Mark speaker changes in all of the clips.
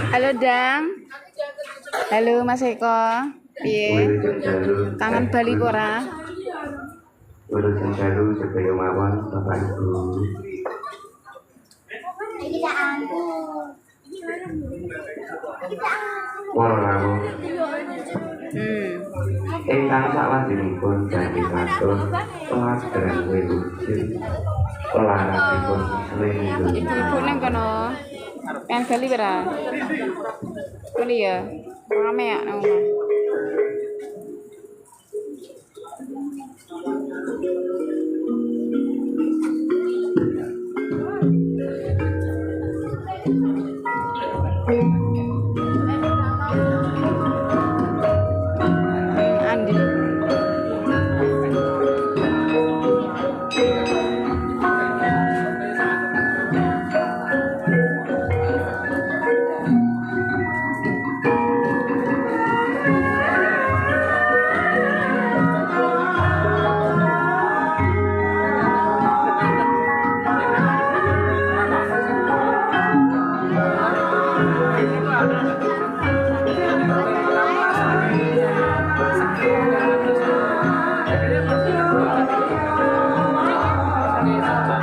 Speaker 1: Halo Dang. Halo Mas Eko. Piye? Kangen Bali ora?
Speaker 2: Urusan baru supaya mawon Bapak Ibu. Walau ingkang saklajengipun badhe matur pelajaran wilujeng olahragipun selingkuh.
Speaker 1: Ibu nang kono. Pengen Bali ora? Kuwi ya. Rame ya nang omah.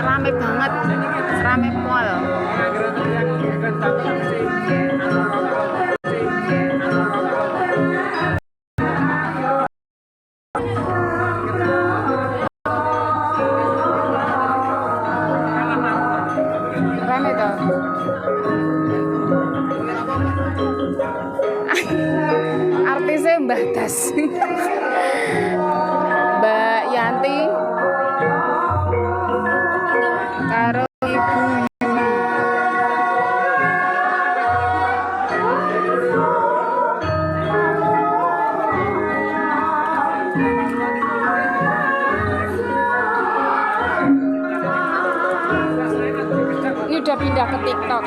Speaker 1: Rame banget, rame pol. Rame toh. Artisnya Mbah Das. Mbak Yanti karo Ibu Yuni. Ini udah pindah ke TikTok.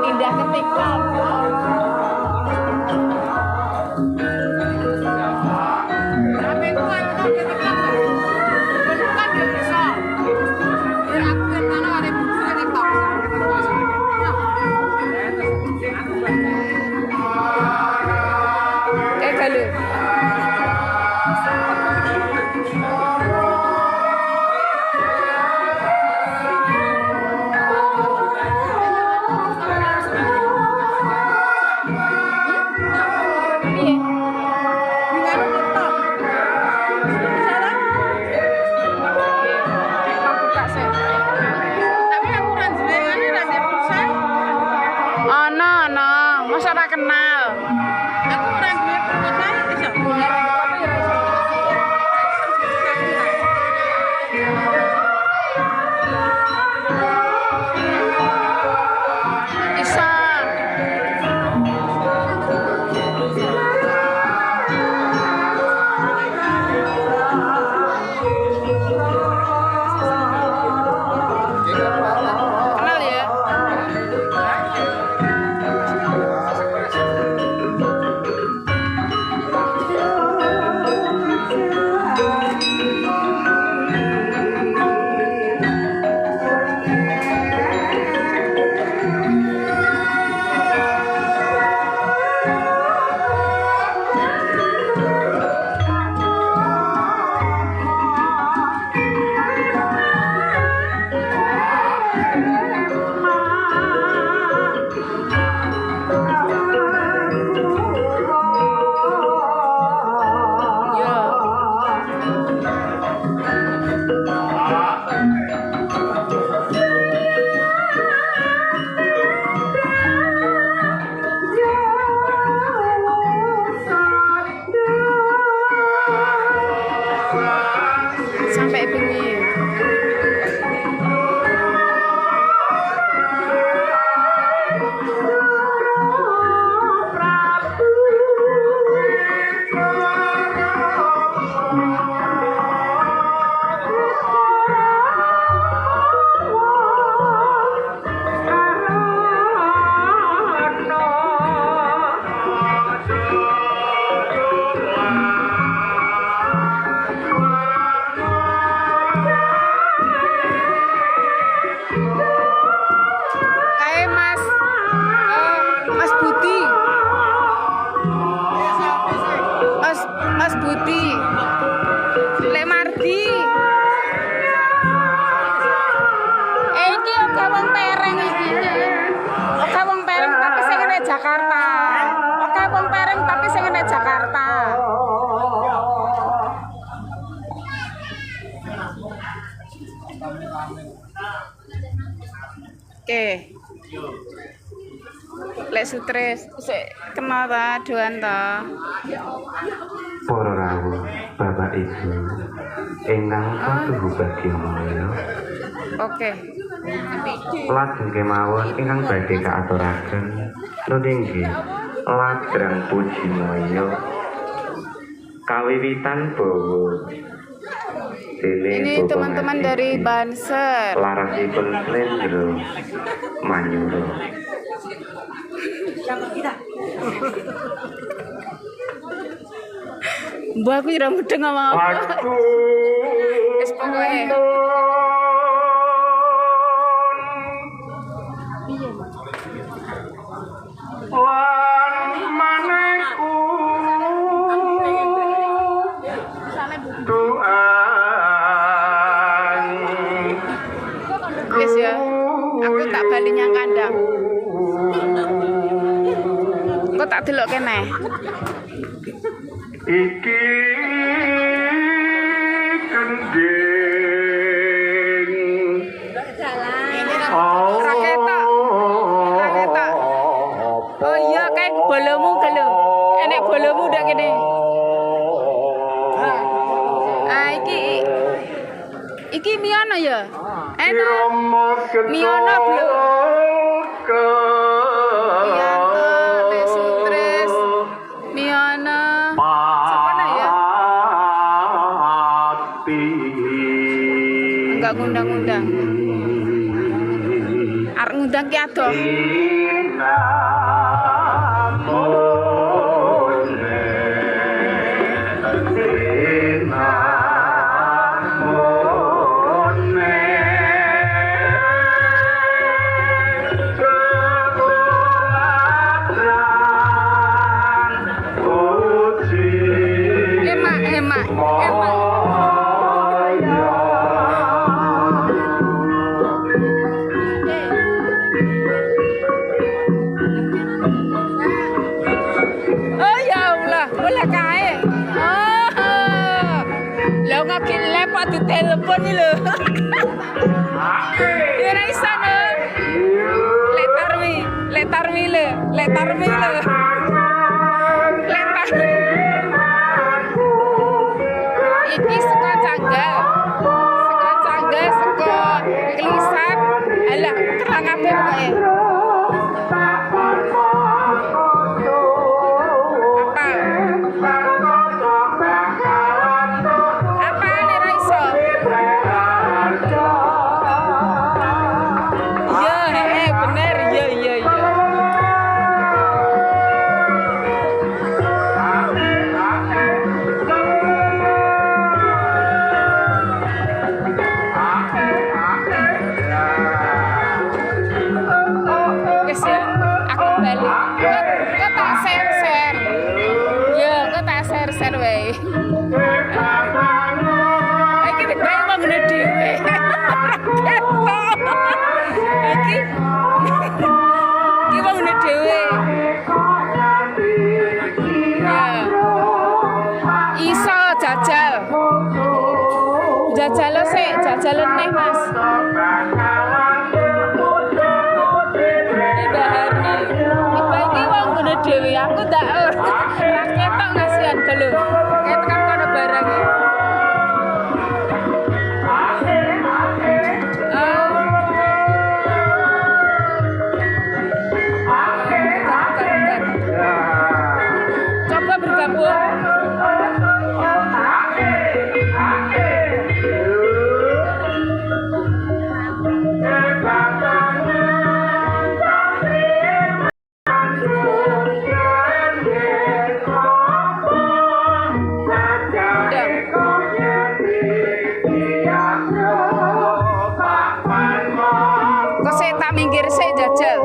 Speaker 1: Pindah ke TikTok. Galuh. Masa ora kenal. Aku ora duwe proposal iso. Isa. Kenal ya? Sampai bengi. Mas Budi, Lek Mardi. Iki oke wong Pereng iki. Oke wong Pereng tapi sing ngene Jakarta. Oke wong Pereng tapi sing ngene Jakarta. Oke. Lek Sutres sik kenal ta doan ta.
Speaker 2: Para rawuh, Bapak Ibu, ingkang patuh bagya mulya.
Speaker 1: Oke.
Speaker 2: Lajeng kemawon ingkang badhe kaaturaken nunggih ladrang puji mulya kawiwitan bawa
Speaker 1: ini teman-teman dari Banser.
Speaker 2: Larasipun Slendro Manyuro.
Speaker 1: Mbak aku ora mudeng ngomong apa. Wis pokoke.
Speaker 2: Wan maneku tuan.
Speaker 1: Wis ya. Aku tak bali nyang kandang. Kok tak delok kene.
Speaker 2: Iki kending
Speaker 1: raketok. Oh iya kayak bolomu gelo. Enek bolomu ndak kene. Ah iki miono ya. Enak. Miono belum. Iya toh, Lek Sutres. Miono. Siapa ya? Enggak ngundang-undang. ngundang. Arep ngundang ki adoh. Emak. Oh ya Allah, boleh kae. Oh. Lah ngakin lepot di telepon iki lho. Ya ora iso no. Letarmi lho. Iki saka canggal, saka kelisan. Alah, terang kabeh pokoke. Apa nek ra iso? Iya, bener. Iya. Wis ya, aku balik. Kok tak share. Ya, kok tak share wae. Iki bae ngene dhewe. Iki wong ngene dhewe. Ya. Iso jajal. Jajal sik, jajal neh, Mas. Dewi aku ndak ora ketok ngasihan gelo. Kayak tekan kono barang iki. Coba bergabung. Kok saya tak minggir saya jajal.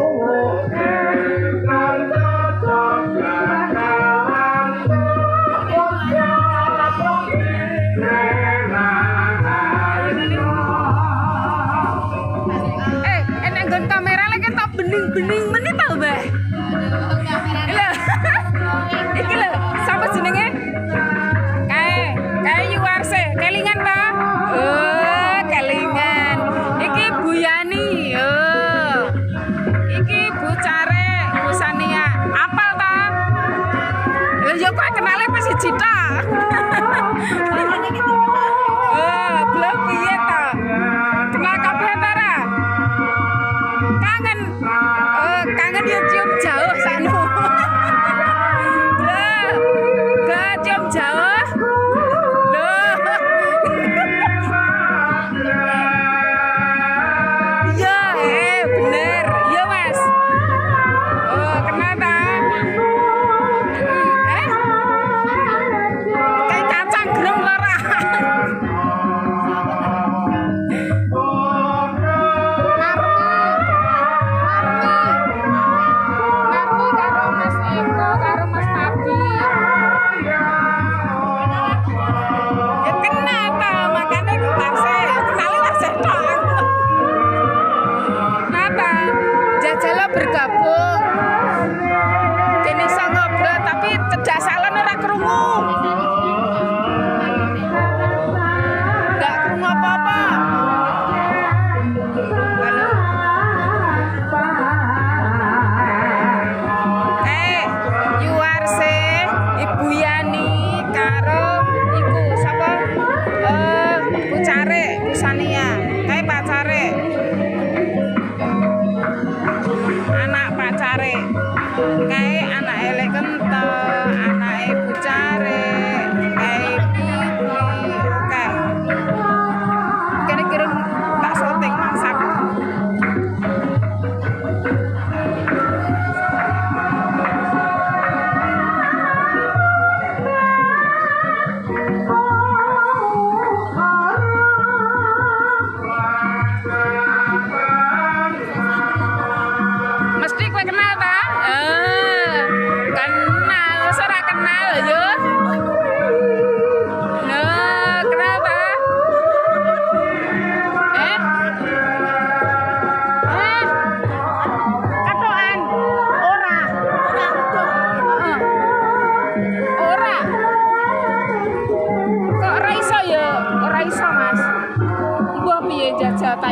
Speaker 1: Enak nggon kamera lagi tak bening-bening menit tau, Mbak. Iki lho, sapa jenenge? Kae Yuwarse, kelingan ta? Oh, kelingan. Iki Bu Yani. Oh. Iki Bu Care, Bu Sania. Apal ta? Ya kok kenale wis siji ta. Oh, belum piye ta? Kenal kabeh ta ra? Kangen. Oh,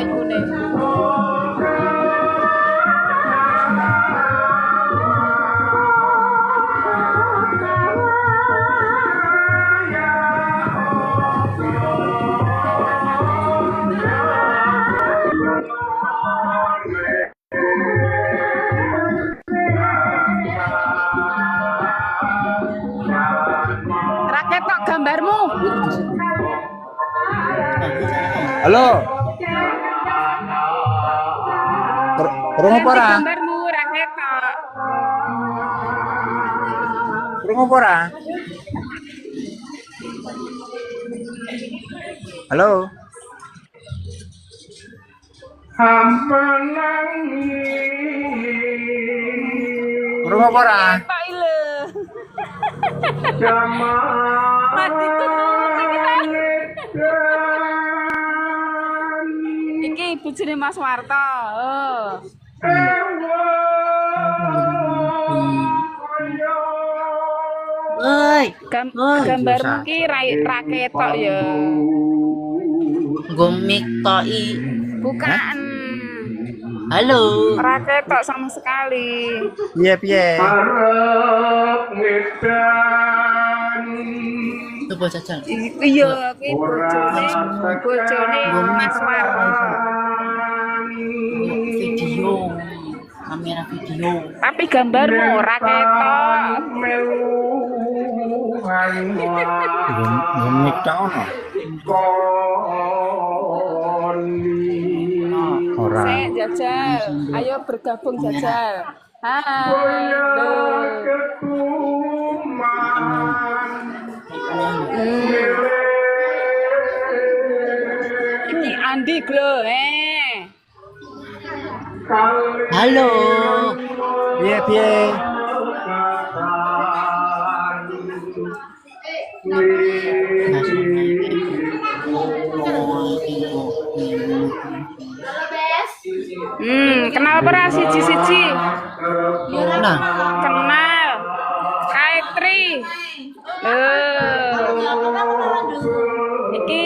Speaker 1: ikune. Raketok gambarmu.
Speaker 3: Halo. Krungu apa ora?
Speaker 1: Gambarmu raketok.
Speaker 3: Krungu apa ora? Halo. Krungu apa ora?
Speaker 1: Pak ile. Mati iki bojone Mas Warto. Oh.
Speaker 4: Oi,
Speaker 1: Gambarmu ki raketok ya.
Speaker 4: gomik toi.
Speaker 1: Bukan.
Speaker 4: Halo.
Speaker 1: Raketok sama sekali.
Speaker 3: Piye?
Speaker 4: Coba jajal.
Speaker 1: Iya, kuwi bojone Mas Warto.
Speaker 4: Video. Kamera video.
Speaker 1: Tapi gambarmu raketok.
Speaker 3: Gomik ta ono. Ora.
Speaker 1: Sek jajal. Ayo bergabung jajal. Halo. Ini Andi Glo,
Speaker 4: Halo.
Speaker 3: Piye?
Speaker 1: Kenal apa siji-siji?
Speaker 4: Nah,
Speaker 1: Kenal. Kaitri. Iki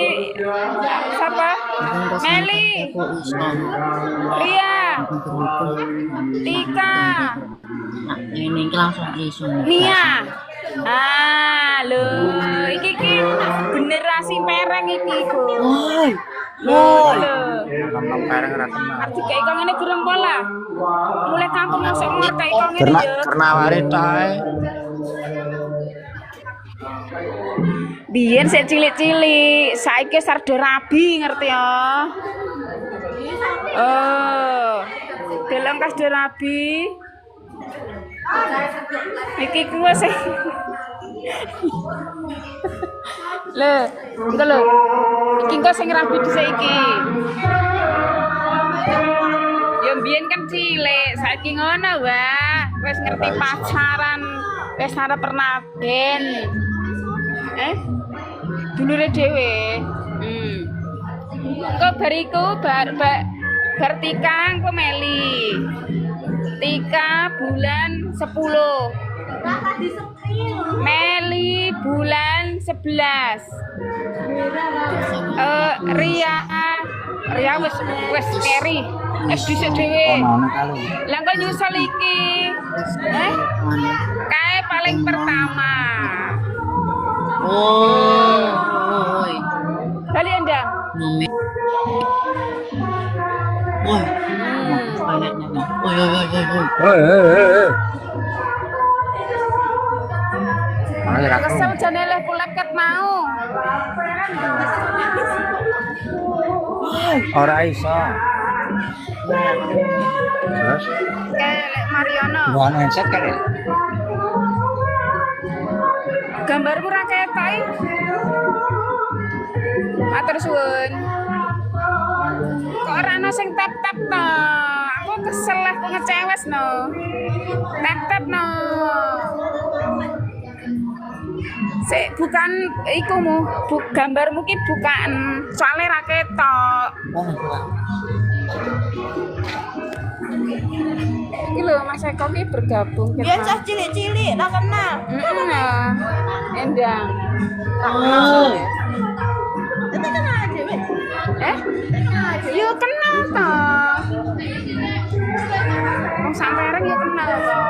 Speaker 1: siapa? Meli. Ria. Tika.
Speaker 4: ini langsung isu.
Speaker 1: Nia. Halo. Iki generasi pereng iki, Go.
Speaker 4: Woi.
Speaker 3: Ngomong bareng ra kenal.
Speaker 1: Arti kayak kau ngene gurung pola. Mulai kampung masuk ngerti kau ngene ya.
Speaker 3: Karena wari tae.
Speaker 1: Biyen sik cilik-cilik, saiki sardo rabi ngerti ya. Oh. Deleng kas rabi. Iki kuwi sih. Lho, engko lho. Iki engko sing rabi dhisik iki. Ya mbiyen kan cilik, saiki ngono wae. Wis ngerti pacaran, wis arep pernah ben. Dulure dhewe. Engko bariku bar Tika engko Meli. Tika bulan 10. Meli bulan 11. Ria wis keri. Wis dhisik dhewe. Lah kok nyusul iki? Kae paling pertama.
Speaker 4: Oi.
Speaker 1: Kali endang.
Speaker 4: Ngomik. Woi. Banyaknya nih. Woi.
Speaker 1: Kesel jane leh kuleket mau.
Speaker 3: Ora iso. Terus?
Speaker 1: Lek Mariono.
Speaker 3: Bukan headset kan ya?
Speaker 1: Gambarmu ra ketok. Matur suwun. Kok ora ana sing tap-tap to? Aku kesel lah kok ngecewes no. Tap-tap no. Sik bukan ikumu, gambarmu ki bukan soalnya ra ketok. Iki lho Mas Eko ki bergabung kita.
Speaker 5: Biasa cilik-cilik tak kenal.
Speaker 1: Endang.
Speaker 4: Oh.
Speaker 5: Itu kenal dhewe.
Speaker 1: Yo kenal toh. Wong sak mereng yo kenal toh.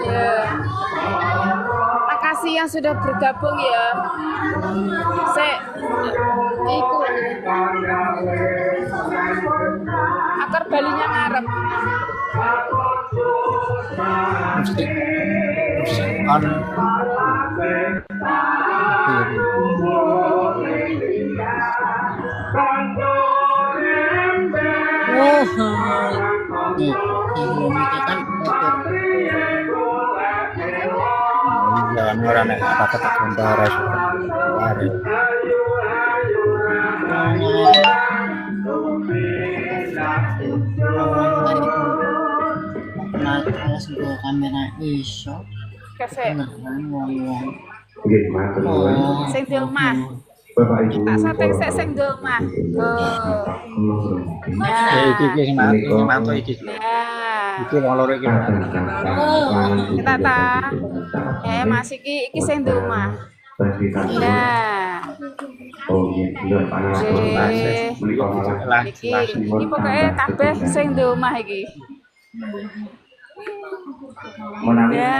Speaker 1: Ya. Makasih yang sudah bergabung ya. Iku. Akar balinya ngarep.
Speaker 3: On. Jangan orang yang kata gambar
Speaker 4: Alas gua kamera iso.
Speaker 1: Kasih.
Speaker 4: Wong-wong.
Speaker 2: Nggih, matur nuwun.
Speaker 1: Sing di omah.
Speaker 2: Bapak Ibu.
Speaker 1: Tak setting sing di omah. Oh.
Speaker 3: iki sing mantu iki.
Speaker 1: Ya.
Speaker 3: Iki wong loro iki.
Speaker 1: Kita ta. Mas iki sing di omah. Ya.
Speaker 2: Oh, iya, panas.
Speaker 1: Iki pokoknya kabeh sing di omah iki. Ya.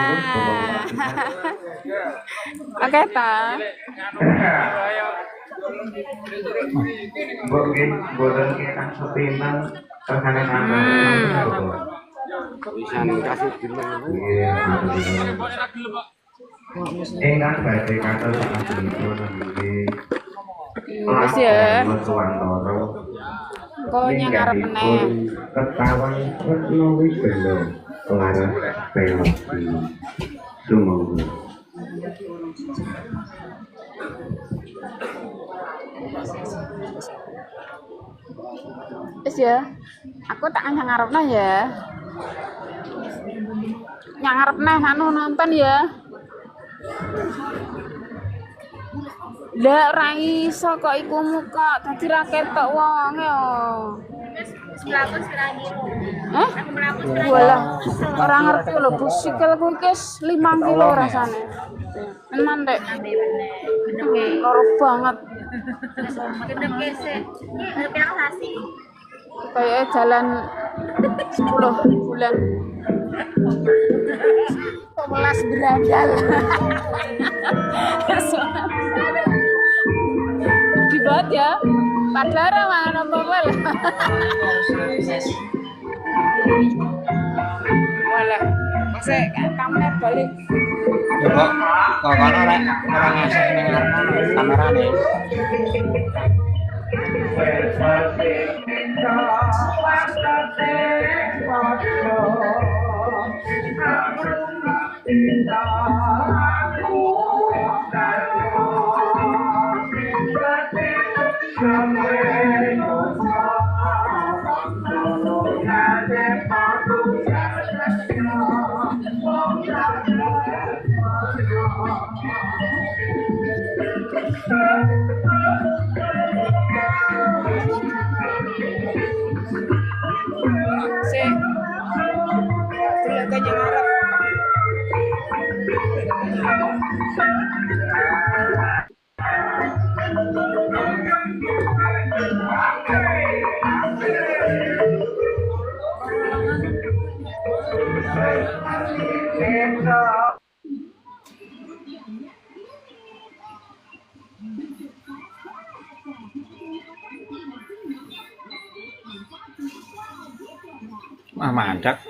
Speaker 1: Oke ta.
Speaker 2: Mungkin boten kita sepinten tersane bisa kasih gimana? Enggak badhe kata
Speaker 1: Wis ya.
Speaker 2: Suwantoro.
Speaker 1: Kok ngarep meneh.
Speaker 2: Ketahuan Retno Widodo Laras Belok Sumangga.
Speaker 1: Wis ya. Aku tak ngarepna ya. Ngarepna anu nonton ya. Lah ora iso kok iku muka dadi ra ketok wonge yo. Walah, ora ngerti lho Bu sikilku iki 5 kilo rasane. Tenan Dek. Loro banget.
Speaker 5: Gendeng kese. Ini pirang sasi.
Speaker 1: Kayak jalan 10 bulan. 11 berandal. Dibuat ya. Padahal mangan apa-apa lah. Walah, masih kamera balik.
Speaker 3: Kok kono rek orang ngesek ning kamerane. Mandak.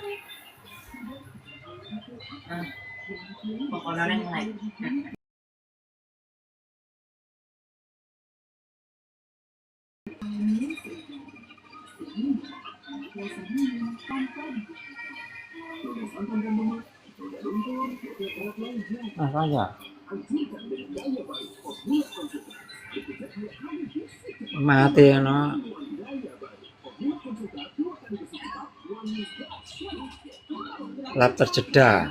Speaker 4: Pokoknya ngelek.
Speaker 3: Saya. Mati no. Lap terjeda.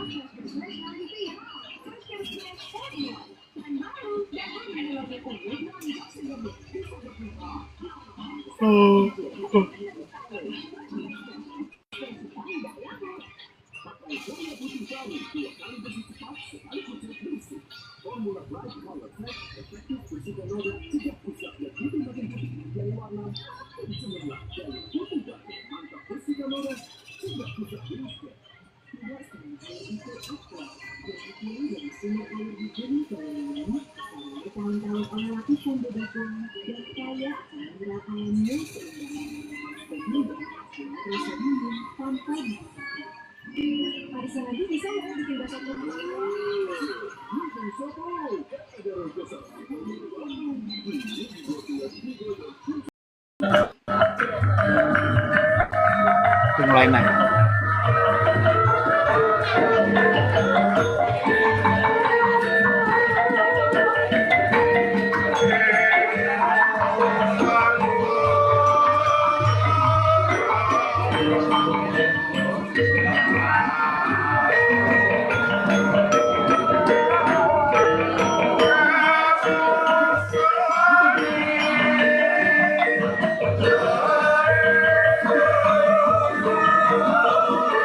Speaker 3: Itu mulai naik.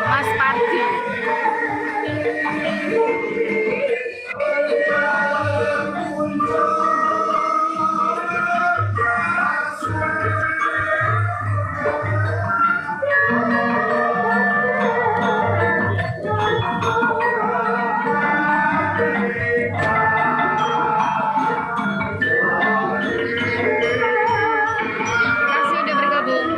Speaker 1: Mas Pardi. Makasih udah bergabung.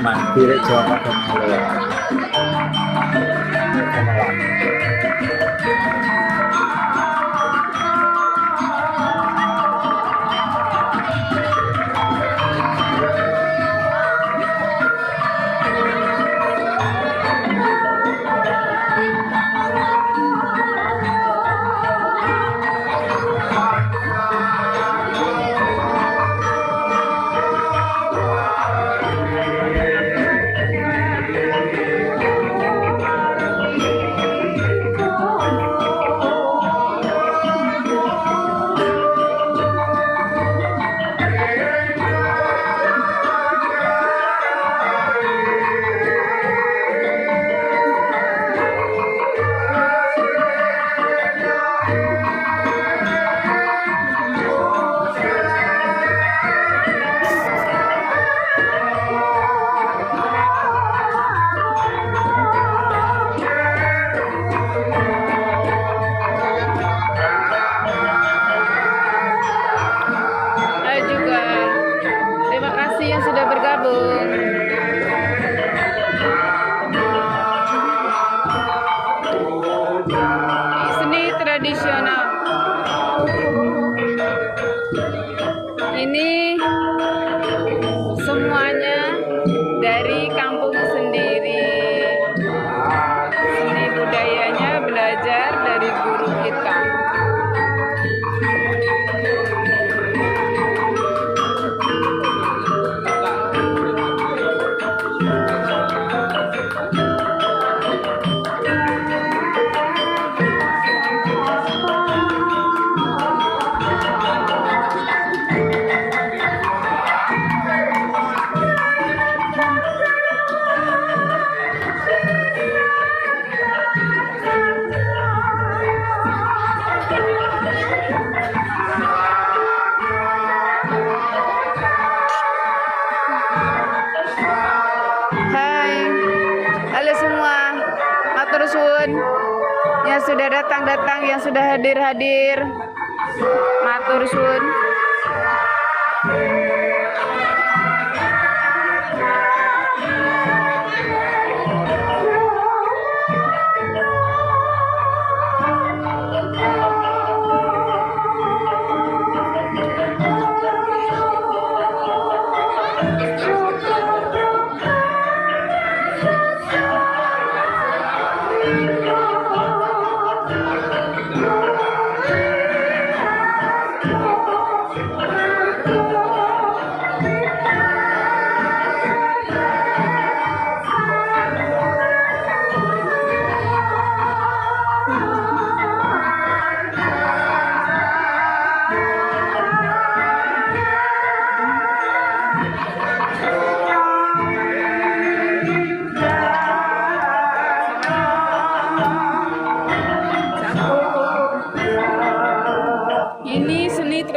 Speaker 3: Emang kira Jawa dan Malaysia. Saya juga. Terima kasih yang sudah bergabung. Seni tradisional. Ini semuanya dari kampung sendiri. Seni budayanya belajar dari guru kita. Hai, halo semua, matur suwun yang sudah datang-datang, yang sudah hadir-hadir, matur suwun.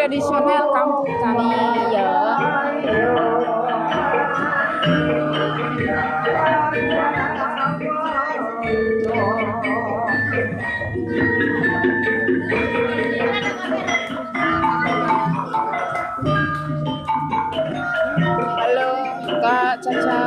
Speaker 1: tradisional kampung kami ya. Halo Kak Caca.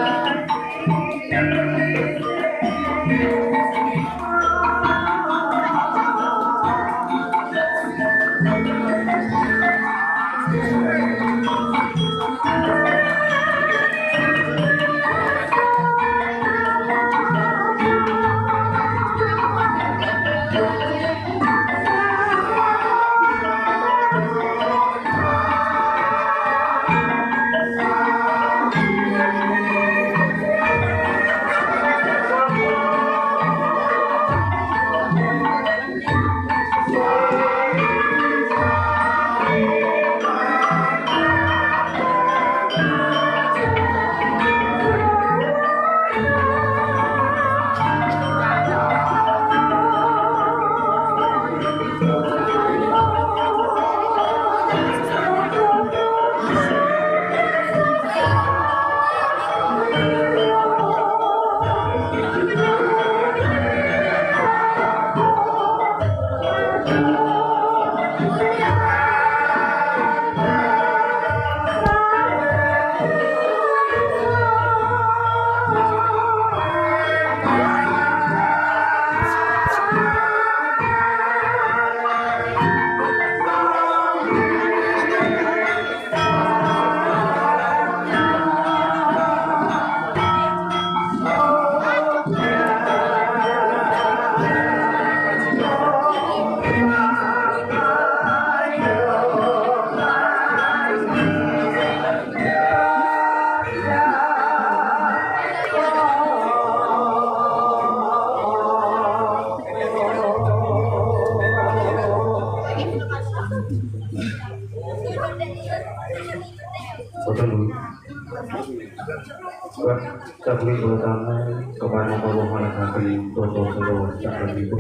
Speaker 2: Kami bersama kepada Allah Maha Toto Solo Sakral Ibu.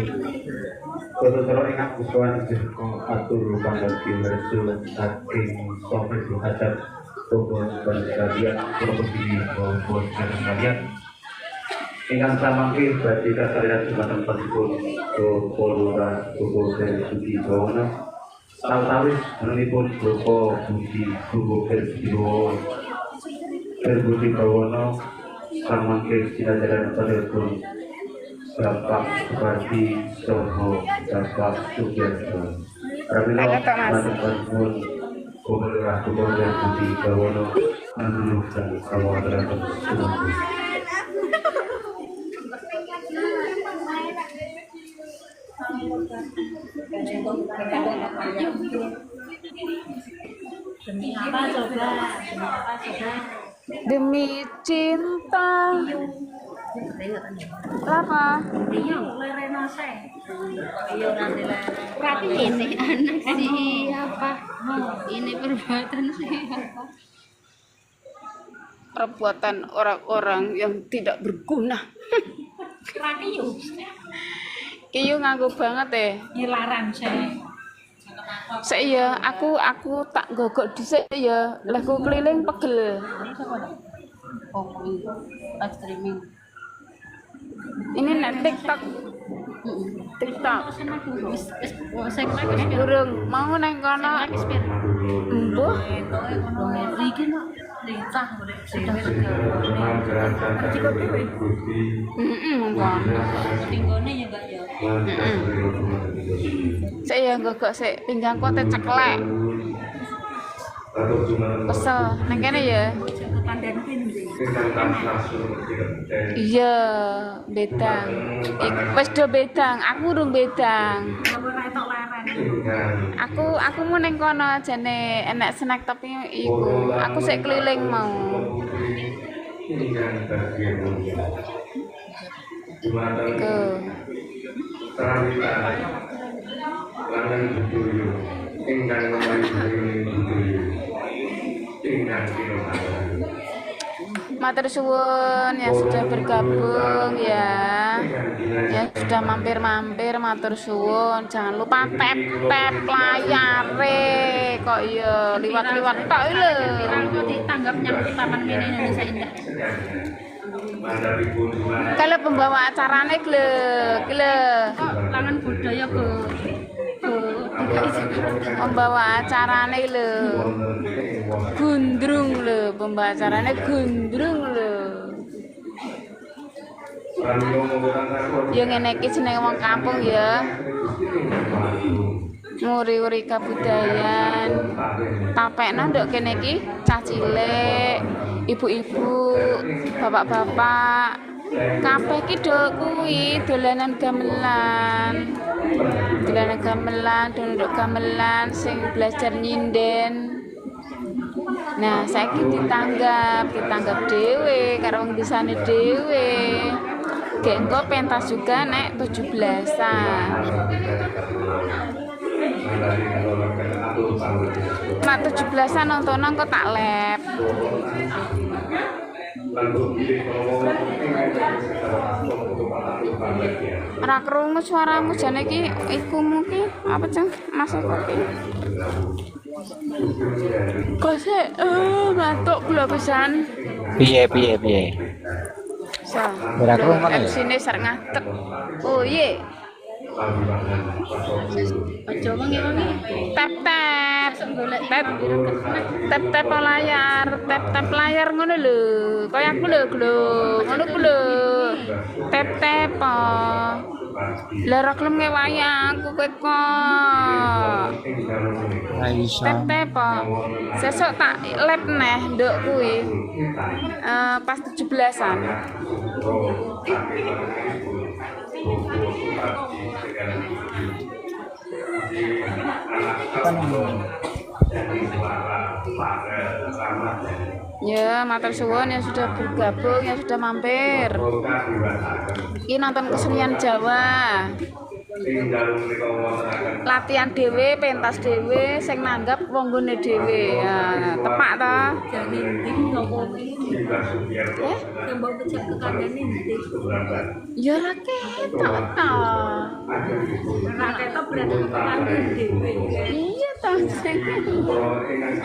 Speaker 2: Toto Solo ingat kusuan Joko atur pangganti Rasul saking Sofir Hadap Toto Sekalian provinsi maupun sekalian. Ingkang samangke badhe kasarian jembatan pasipun Toto Lurah Toto Suci Bawana. Sawetawis menipun Joko Budi Guru Kerjiwo Budi Bawana samangke sinajaran padapun Bapak Bupati Soho Bapak Sugiarto. Pramila matur Gubernur Gubernur Budi Bawana menunjukkan kawasan Sumatera.
Speaker 5: Demi apa coba?
Speaker 1: Demi cinta. Apa?
Speaker 5: Berarti ini anak siapa? Ini perbuatan siapa?
Speaker 1: Perbuatan orang-orang yang tidak berguna.
Speaker 5: Radio.
Speaker 1: Kiyu nganggo banget
Speaker 5: Dilarang saya.
Speaker 1: Saya aku tak gogok dhisik ya. Lah ku keliling pegel.
Speaker 5: Live streaming.
Speaker 1: Ini nek TikTok. TikTok. Durung mau nang kono. Mbuh.
Speaker 5: Iki no dicah sudah
Speaker 1: Monggo.
Speaker 5: tinggone ya Mbak ya.
Speaker 1: Saya gogok sik pinggang kote ceklek. Kesel nang kene ya.
Speaker 5: Pandan pindi.
Speaker 1: Iya, bedang. Wis do bedang, aku urung bedang.
Speaker 5: Ora etok larang.
Speaker 1: Aku mau neng kono jane enak snack tapi iku aku sik keliling mau. Ke
Speaker 2: Lanang buduyo ingkang nemani buduyo ingkang kira
Speaker 1: Matur suwun yang sudah bergabung ya. Yang sudah mampir-mampir matur suwun. Jangan lupa tap layare. Kok ya liwat-liwat tok lho.
Speaker 5: Kalau ditanggapnya Taman Mini Indonesia Indah.
Speaker 1: Kalau pembawa acarane gle.
Speaker 5: Kok tangan budaya ke
Speaker 1: Pembawa acarane lho. Gundrung lho, pembawa acarane gundrung lho. Ya ngene iki jenenge wong kampung ya. Nguri-uri kabudayan. Tapekno nduk kene iki cah cilik, ibu-ibu, bapak-bapak. Kabeh iki do kuwi dolanan gamelan. Dolanan gamelan, dondok gamelan sing belajar nyinden. Nah, saiki ditanggap dhewe karo wong desane dhewe. Gek engko pentas juga nek 17-an. Nek 17-an nontonan kok tak lep. Ora krungu suaramu jane iki ikumu ki apa ceng Mas Eko ki. Kok sik ngantuk kula pisan.
Speaker 3: Piye.
Speaker 1: Sa.
Speaker 3: Ora krungu ya.
Speaker 1: MC-ne sak ngadeg. Oh iya.
Speaker 5: Aja wengi-wengi.
Speaker 1: Tap layar ngono lho. Kaya aku lho ngono ku lho. Tap lah ra kelem wayang aku kowe kok.
Speaker 3: Ora iso.
Speaker 1: Tap sesuk tak lep neh nduk kuwi. Pas 17-an. Ya, matur suwun yang sudah bergabung, yang sudah mampir. Ini nonton kesenian Jawa. Latihan dhewe, pentas dhewe, sing nanggap wong nggone dhewe. Ya, tepak ta? Ya ra ketok ta.
Speaker 5: Ra ketok berarti kandung dhewe.
Speaker 1: Iya ta.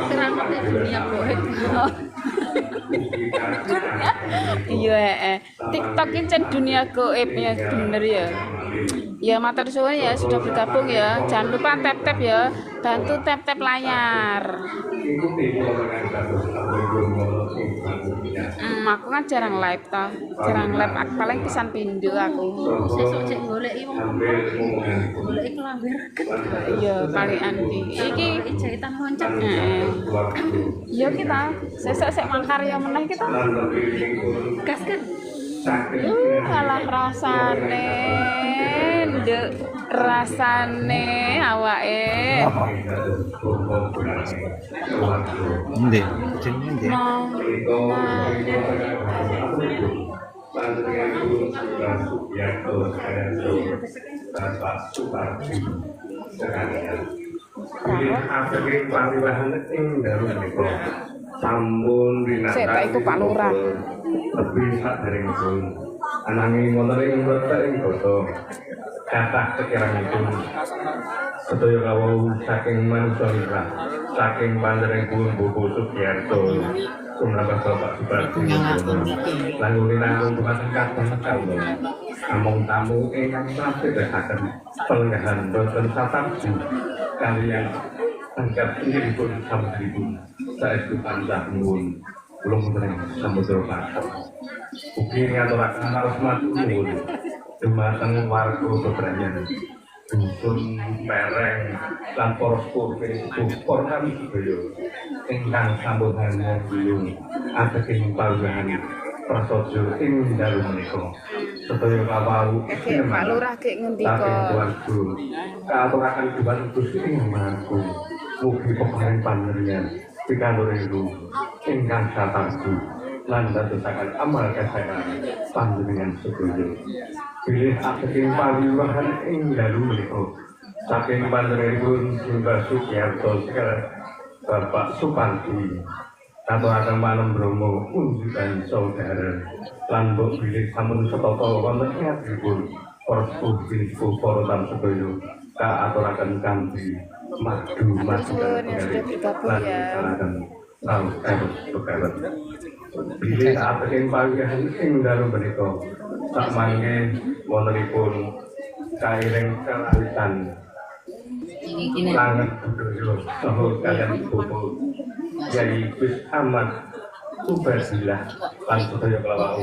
Speaker 5: Keramate dunia goib.
Speaker 1: Iya, TikTok ini kan dunia goib ya, bener ya. Ya matur suwun ya sudah bergabung ya. Jangan lupa tap ya, bantu tap layar. Aku kan jarang live toh, aku paling pisan pindho aku.
Speaker 5: Sesuk cek goleki wong goleki kelambir.
Speaker 1: Iya, paling anti. Iki
Speaker 5: Jahitan loncat.
Speaker 1: Iya kita, sesuk sek mangkarya meneh kita.
Speaker 5: Gas kan.
Speaker 1: Kalah rasane, nduk rasane awake.
Speaker 3: Endi? Jenenge endi?
Speaker 2: Sampun
Speaker 1: Sik tak iku Pak Lurah.
Speaker 2: lebih saderengipun ananging wonten ing mrete ing basa kathah sekirangipun sedaya kawau saking manungsa saking panjenenganipun Bapak Sugiarto sumrambah Bapak Supardi lan nanggung dumateng kathah sekali among tamu ingkang sampiraken pelenggahan boten satamju kaliyan angkat inggihipun sampun saestu tansah nuwun belum sering samudra pasar. Ugi ngaturaken harus matur dumateng warga bebrayan dusun pereng lan para kurve para kami sedaya ingkang sampun nyambung ateking pawuhan prasaja ing dalu menika. Sedaya kawau
Speaker 1: Pak Lurah gek ngendika.
Speaker 2: Kaaturaken dumateng Gusti ing Maha mugi peparing panjenengan pikantuk ingkang satampu lan dadosaken amal kesehatan panjenengan sedaya. Bilih ateking pawuhan ing dalu menika saking panjenenganipun Mbah Sugiarto Bapak Supardi aturaken manem Bromo unjukan saudara lan mbok bilih sampun setata wonten ing Portuh Info Porotan Sedoyo kaaturaken kanthi madu
Speaker 1: Suwun yang sudah bergabung ya.
Speaker 2: Begawan bilih saat ing panggihan ing dalu menika sak mangke wontenipun kairing kelalitan langet budaya saha kaliyan Bapak Yai Gus Ahmad Subhanillah lan sedaya kelawau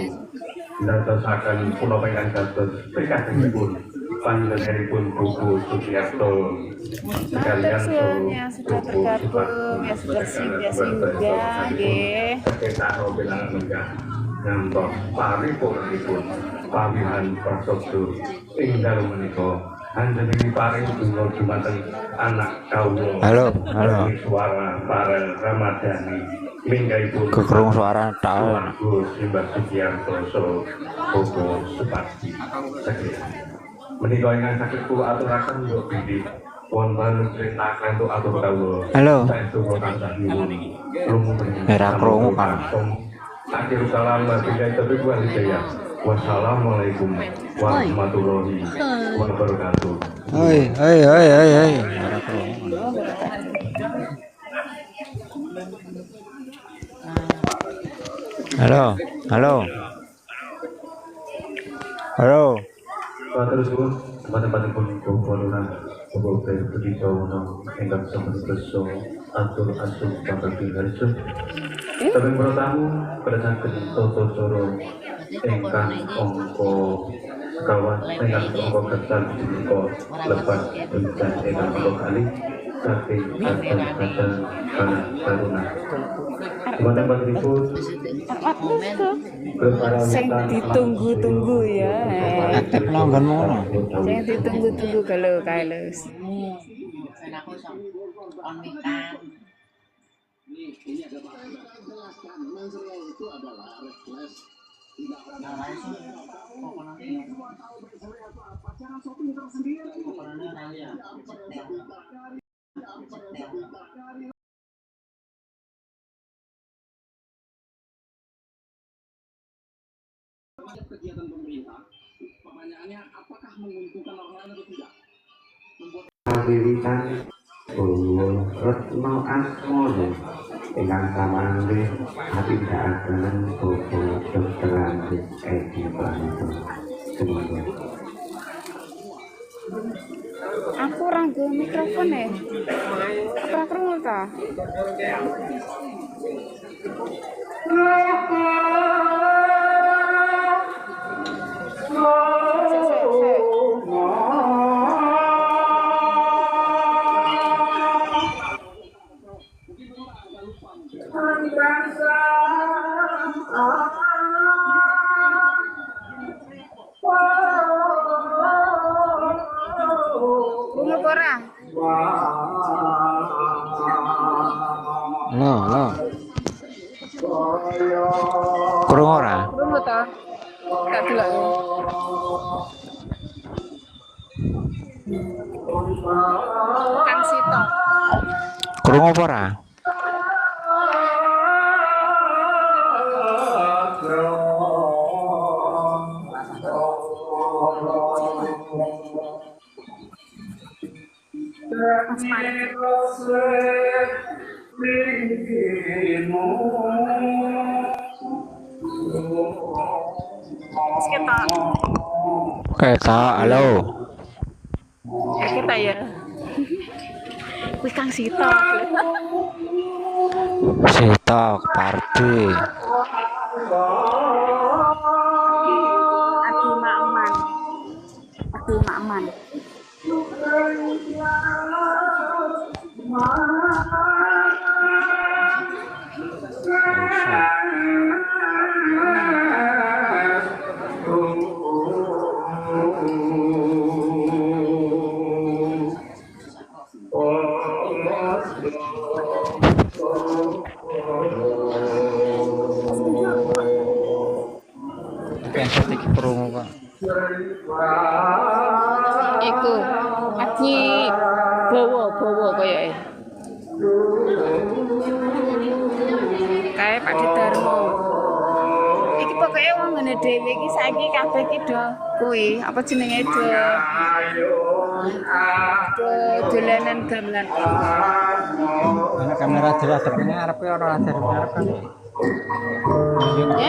Speaker 2: ndadosaken kula ingkang dados prekatipun panjenenganipun Buku Sugiarto sekalian
Speaker 1: yang sudah bergabung ya sudah singgah nggih.
Speaker 2: kita bilang menggah ngantos paripurnipun pamihan prasaja ing dalem menika anjenengan paring donga dumateng anak kawula.
Speaker 3: Halo.
Speaker 2: Suara para Ramadhani minggahipun
Speaker 3: Kekrung suara tahun.
Speaker 2: Gus Simbah Sugiarto so Bobo Supardi sekalian. Menika ingkang saged kula aturaken mbok bilih wonten perintah kantuk atur kawula.
Speaker 3: Halo.
Speaker 2: Saestu tansah nuwun.
Speaker 3: Merah krungu kan.
Speaker 2: Akhir salam wabillahi taufiq wal hidayah. Wassalamualaikum warahmatullahi wabarakatuh.
Speaker 3: Hei. Merah krungu. Halo.
Speaker 2: Matur suwun tempat-tempatipun Bapak Bapak Budi Bawono ingkang sampun kersa atur asuh bakal diharjo. Saben para tamu kedatangan tata cara ingkang angka sekawan ingkang angka kesan punika lepas dan ingkang kula kali saking kata karuna. Tempat-tempatipun
Speaker 1: Sing ditunggu-tunggu ya.
Speaker 3: Aktif nonggon mono.
Speaker 1: Sing ditunggu-tunggu kalau kailus.
Speaker 4: Aku pamitan.
Speaker 6: Kegiatan pemerintah, pertanyaannya apakah menguntungkan orang lain atau tidak?
Speaker 2: Wiwitan Retno Asmono ingkang samangke atindakaken Bobo Dr. Andes Edi Pranto semuanya.
Speaker 1: Aku ora nggo mikrofon ya. Ora krungu ta? Bunga ora?
Speaker 3: Halo. Krungu ora?
Speaker 1: Bunga ta? Tak delok. Kang Sito.
Speaker 3: Krungu apa ora? Ketok, halo.
Speaker 1: Kita ya. Wih Kang Sito.
Speaker 3: Sitok, Pardi.
Speaker 1: Adi Makman.
Speaker 3: Penset iki krungu kok.
Speaker 1: Iku Adi Bowo koyoke. ngene dhewe iki saiki kabeh iki do kuwi apa jenenge do dolanan gamelan.
Speaker 3: Ana kamera diladepne arepe ora diladepne arep kan.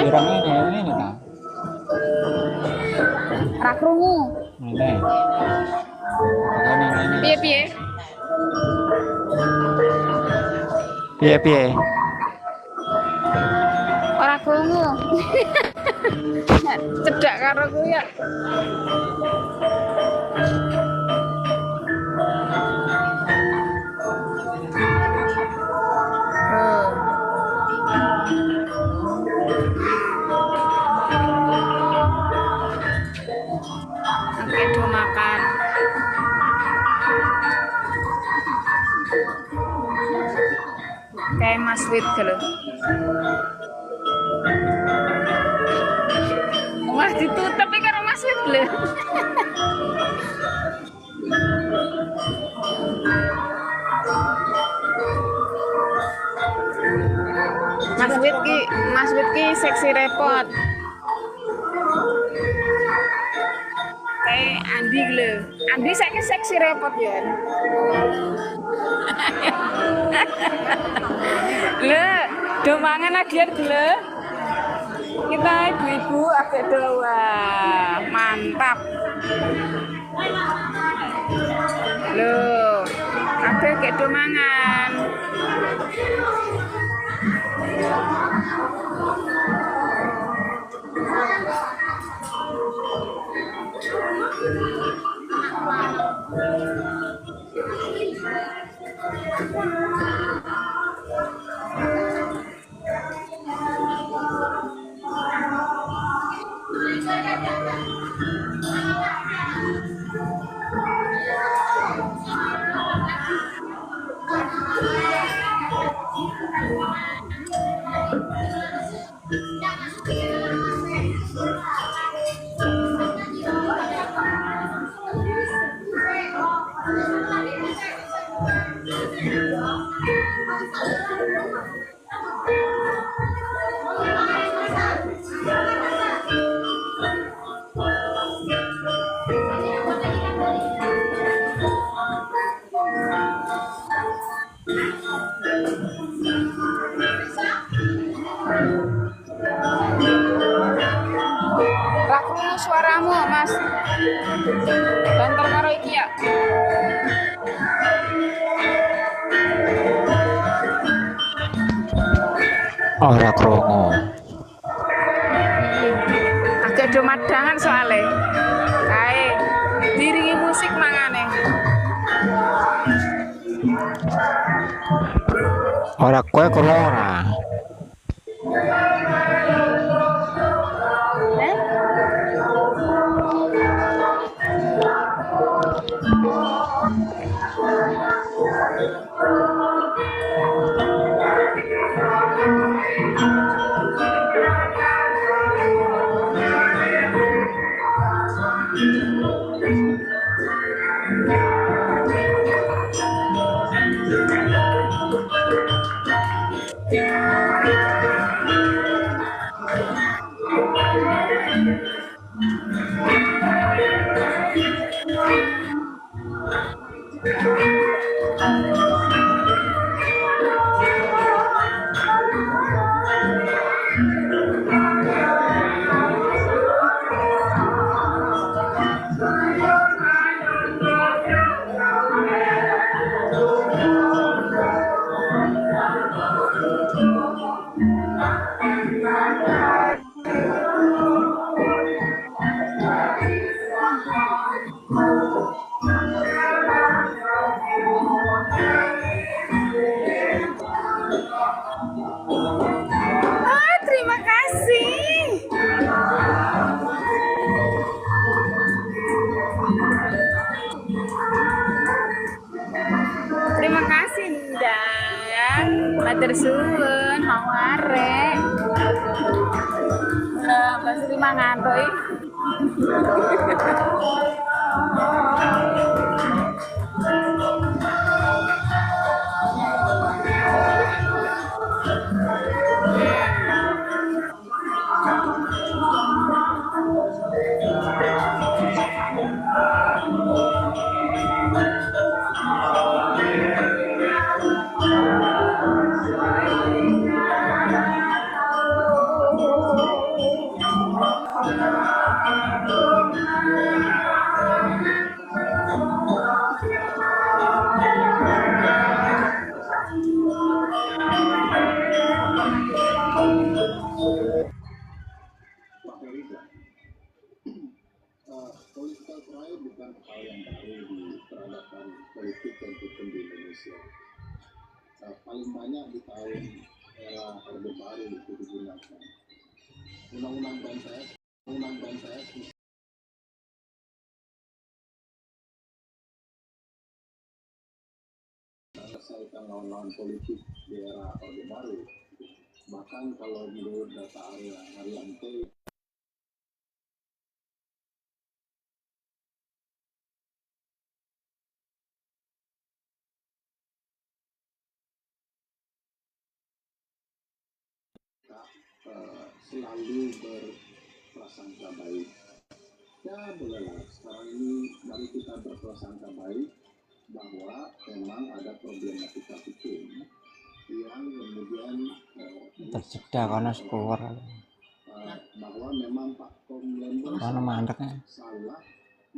Speaker 3: Pirang ini ta.
Speaker 1: Ra krungu.
Speaker 3: Ngene.
Speaker 1: Piye-piye?
Speaker 3: Piye-piye?
Speaker 1: Ora krungu. Cedak karo kuwi ya. Oke, do makan. Kayak Mas Wit gitu. Wah, ditutup iki karo Mas Wit lho. Mas Wit ki seksi repot. Kayak Andi lho. Andi saiki seksi repot ya. Lho, do mangan adian lho. Kita ibu-ibu agak doa. Mantap. Loh, kabeh gek do mangan. Rakrungu suaramu, Mas. Banter karo iki ya.
Speaker 3: Ora krungu.
Speaker 1: Agak do madangan soalnya. Kae diringi musik mangane.
Speaker 3: Ora kowe krungu ora.
Speaker 1: Terima kasih. Terima kasih, Ndang. Matur suwun, mau arek. Lah, Mbak Sri mangantuk iki.
Speaker 6: banyak di tahun era Orde Baru itu digunakan. Undang-undang BNPS menyelesaikan lawan-lawan politik di era Orde Baru. Bahkan kalau menurut data Ariante, selalu berprasangka baik. Ya bolehlah, sekarang ini mari kita berprasangka baik bahwa memang ada problematika hukum yang kemudian
Speaker 3: terjeda karena keluar
Speaker 6: bahwa memang Pak Tom Lembong
Speaker 3: mana mandeknya
Speaker 6: salah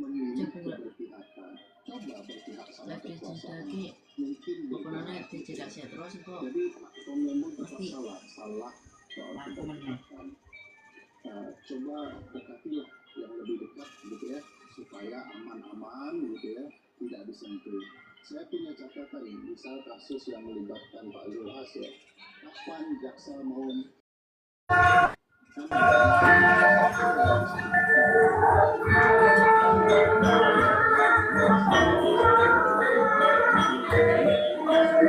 Speaker 6: memilih keberpihakan. Coba berpihak sama kekuasaan. Mungkin
Speaker 4: pokoknya tidak saya terus kok.
Speaker 6: jadi Pak Tom Lembong tetap salah soal keberpihakan. Coba dekatilah yang lebih dekat gitu ya, supaya aman-aman gitu ya, tidak disentuh. Saya punya catatan, misal kasus yang melibatkan Pak Zulhas ya, kapan jaksa mau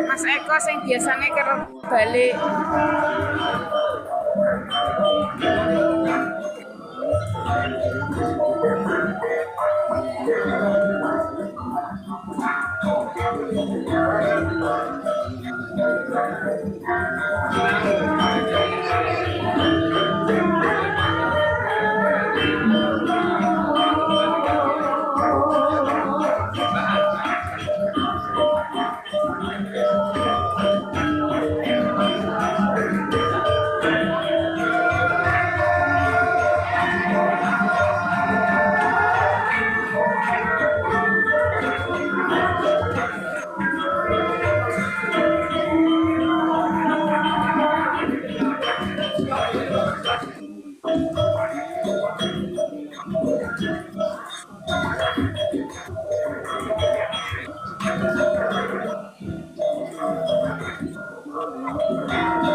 Speaker 1: Mas Eko sing biasanya kerep balik.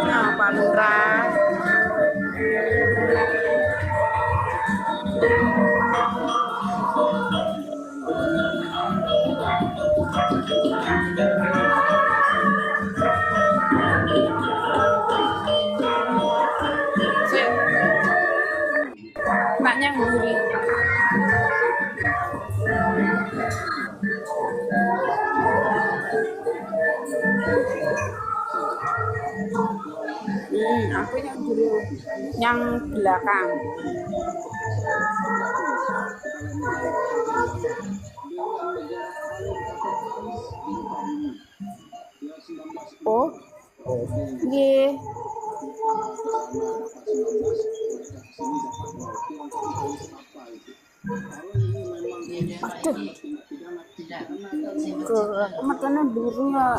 Speaker 1: Nah, Pak Lurah. Maknya nguri. Aku yang dulu, yang belakang. Oh, iya. Aduh, makanan dulu ya.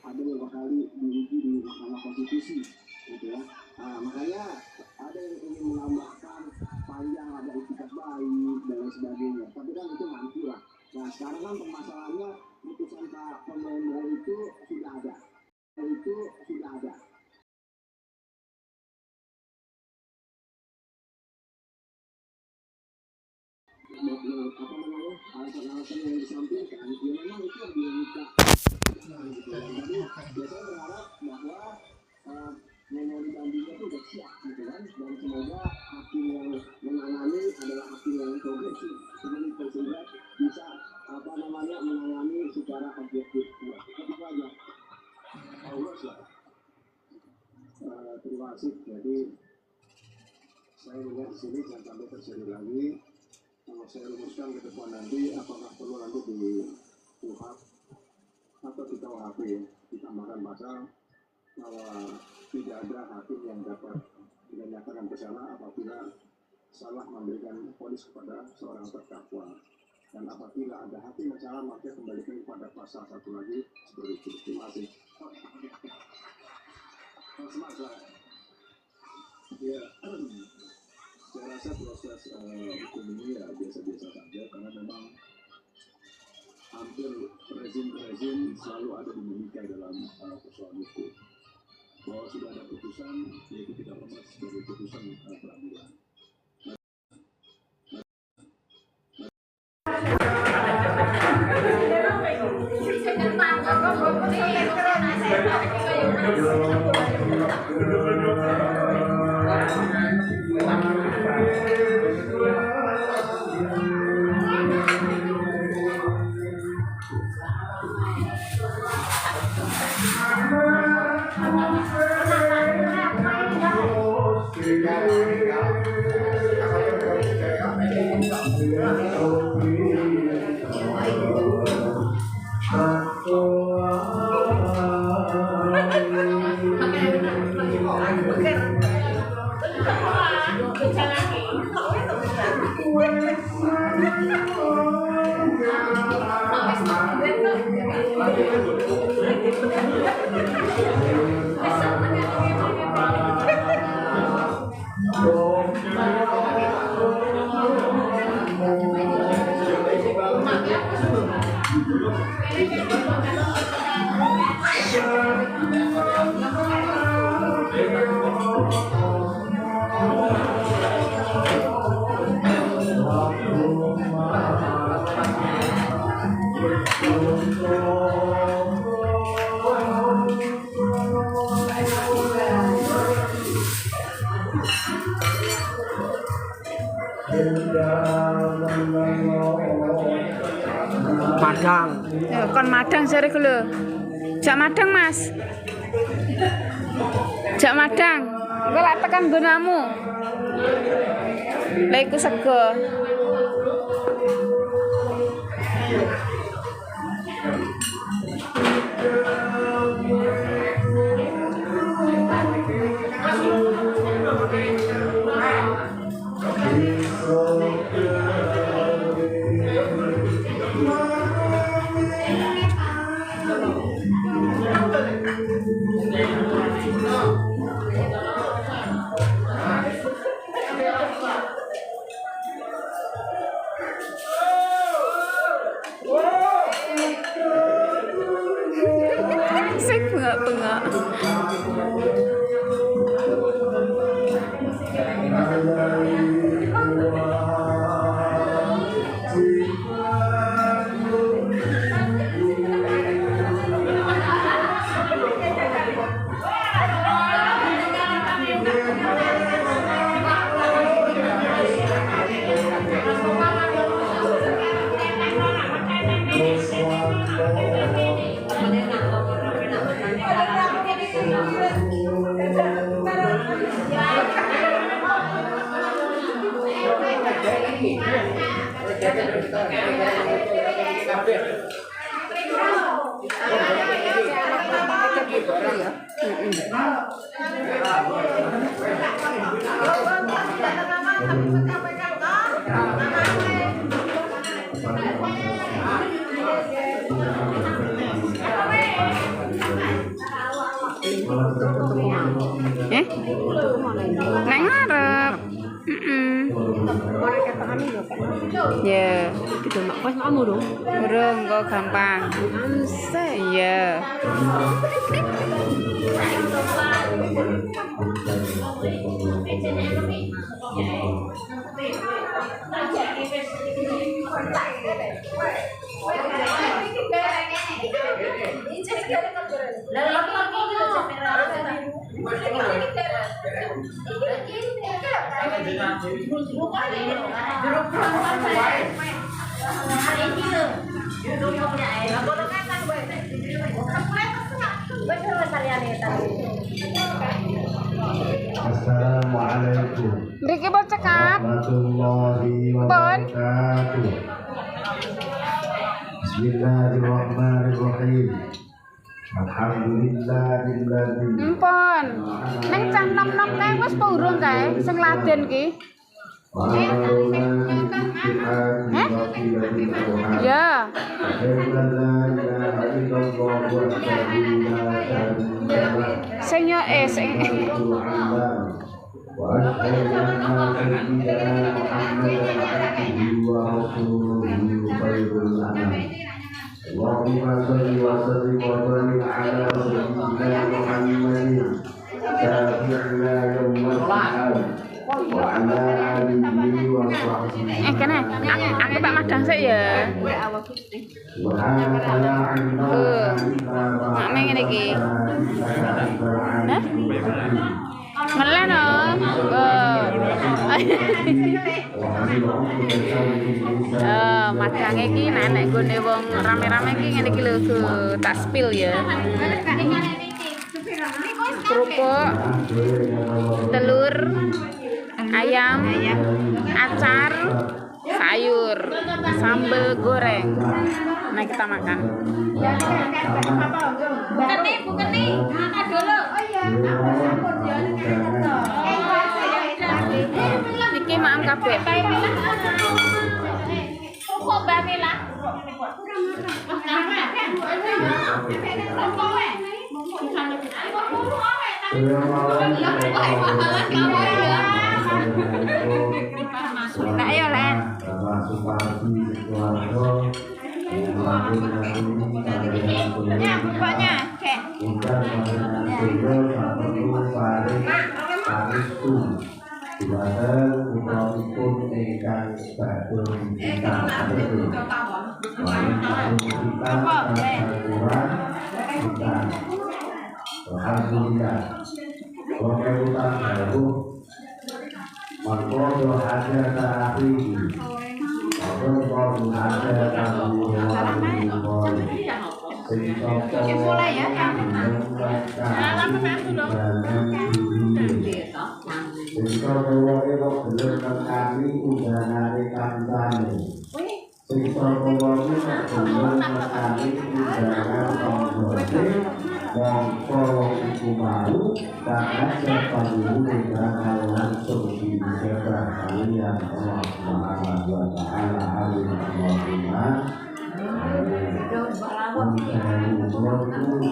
Speaker 6: Ada beberapa kali diuji di Mahkamah Konstitusi, gitu ya. Makanya ada yang ingin menambahkan panjang ada etikat baik dan lain sebagainya. Tapi kan itu nanti lah. Nah sekarang kan permasalahannya putusan Pak Pemendagri itu sudah ada. Alasan-alasan yang disampaikan, ya memang itu yang diminta. Biasanya berharap bahwa memori bandingnya itu sudah siap gitu kan, dan semoga hakim yang menangani adalah hakim yang progresif sehingga bisa menangani secara objektif. Itu aja. Terima kasih. Jadi saya melihat di sini jangan sampai terjadi lagi. Kalau saya rumuskan ke depan nanti, apakah perlu nanti di KUHP atau di KUHP ditambahkan pasal bahwa tidak ada hakim yang dapat dinyatakan bersalah apabila salah memberikan vonis kepada seorang terdakwa, dan apabila ada hakim yang salah, maka kembalikan kepada pasal satu lagi seperti itu. Terima kasih. Ya, saya rasa proses hukum ini ya biasa-biasa saja karena memang hampir rezim selalu ada dinamika dalam persoalan hukum. Bahwa sudah ada putusan, yaitu kita hormat sebagai putusan peradilan.
Speaker 3: Madang.
Speaker 1: Ya, kon madang jare ku lho. Jak madang, Mas. Jak madang. Engko lak tekan nggonamu. Lah iku sego. Sing bengak-bengak. Neng ngarep. Ya,
Speaker 5: Gitu mak pas kamu dong.
Speaker 1: urung kok gampang. Iya.
Speaker 6: Assalamualaikum
Speaker 1: Mriki pun cekap.
Speaker 6: warahmatullahi wabarakatuh. Bismillahirrahmanirrahim. Alhamdulillahilladzi
Speaker 1: Empon. Neng cah nom-nom kae wis apa urung kae sing laden ki? Ya. Sing yo sing.
Speaker 6: وأشهد أن سيدنا محمدا عبده ورسوله خير الأنام اللهم صل وسلم وبارك على سيدنا محمد شافعنا يوم القيامة وعلى آله وصحبه
Speaker 1: Kene, aku Pak Madang sik ya.
Speaker 6: سبحانك لا علم لنا إلا ما
Speaker 1: Makne ngene iki.
Speaker 6: علمتنا
Speaker 1: Ngelen oh. Madange iki nek gone wong rame-rame iki ngene iki lho tak spill ya. Kerupuk, telur, ayam, acar, sayur, sambal goreng. Nah kita makan. Bukan nih, makan dulu. Oh iya, Niki maam kabeh. Kok Mbak Mila? Tak ayo Len. Ya, bukanya, Kek.
Speaker 6: Alhamdulillah. Pemerintah baru mengkodoh ada terakhir. Mengkodoh ada
Speaker 5: Mulai ya.
Speaker 6: Mongko iku mau karena sepadu dengan langsung dijaga kalian Allah Subhanahu wa taala alaihi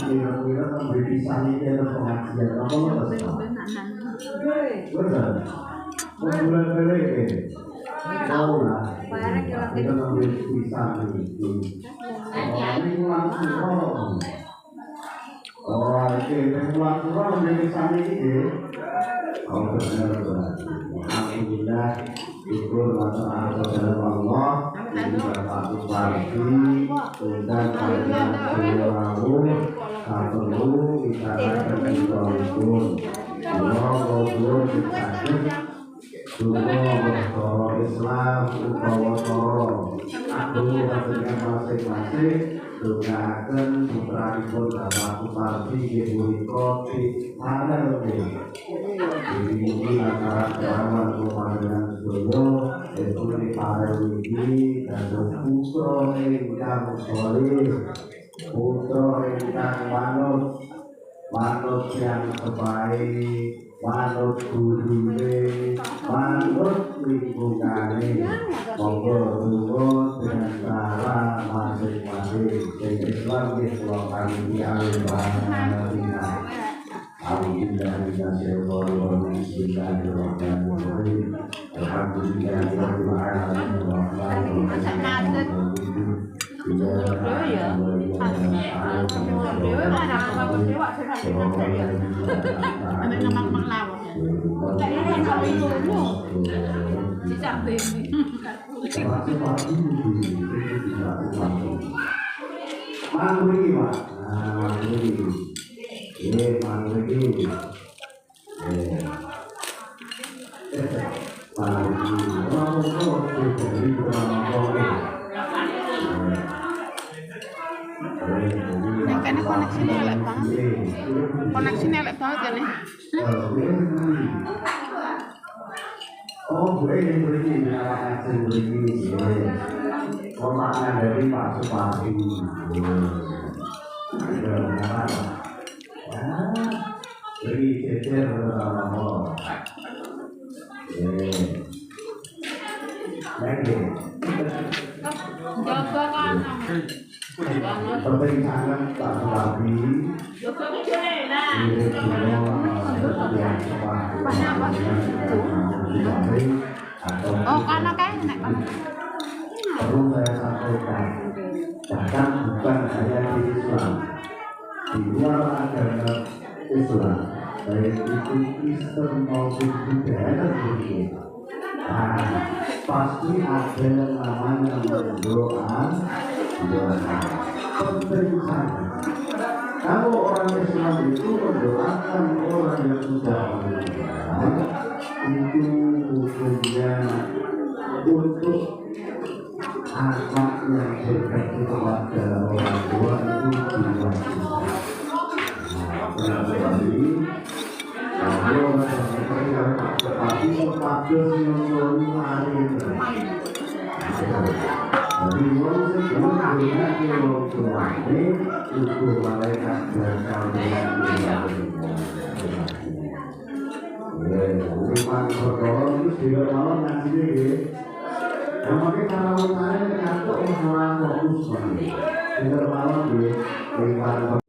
Speaker 6: kira-kira memberi sanitnya pengajian apa bulan beli tahu lah kita memberi pisang itu ini langsung oh ini langsung memberi pisang ini oh benar alhamdulillah syukur masalah dalam Allah satu pagi dan kalian selalu perlu kita berkumpul ngobrol kita Dulu Islam utawa aku dengan masing-masing doakan putripun Bapak Supardi punika mana lebih ini antara kawan pemandangan sedoyo itu di Parewi dan putra ingkang soleh putra ingkang manut yang terbaik manut gurune manut lingkungane monggo lunga dengan cara masing-masing sing Islam wis kula kangge alhamdulillah bismillahirrahmanirrahim alhamdulillahirabbil
Speaker 1: Yang kene koneksinya elek banget. Koneksinya elek banget kene.
Speaker 6: Oh, gue ini begini, asing begini. Kotaknya dari Pak Supardi. Beri cecer sama lagi. perbincangan tak lagi mirip semua yang
Speaker 5: Oh, karena kayak enak kan?
Speaker 6: perlu saya sampaikan, bahkan bukan hanya di Islam, di luar agama Islam, baik itu Kristen maupun Buddha begitu. Nah, pasti ada yang namanya berdoa. Penting saja. Kalau orang Islam itu mendoakan orang yang sudah meninggal, itu hukumnya untuk anak yang berbakti kepada orang tua itu diwajibkan. Berarti kalau orang tetapi pada yang hari jadi orang sebelum berarti orang tua ini itu malaikat berkal dengan rumah berdoa itu juga malam nanti deh. Yang pakai cara saya mengatur orang fokus banget. Tidak malam di lingkaran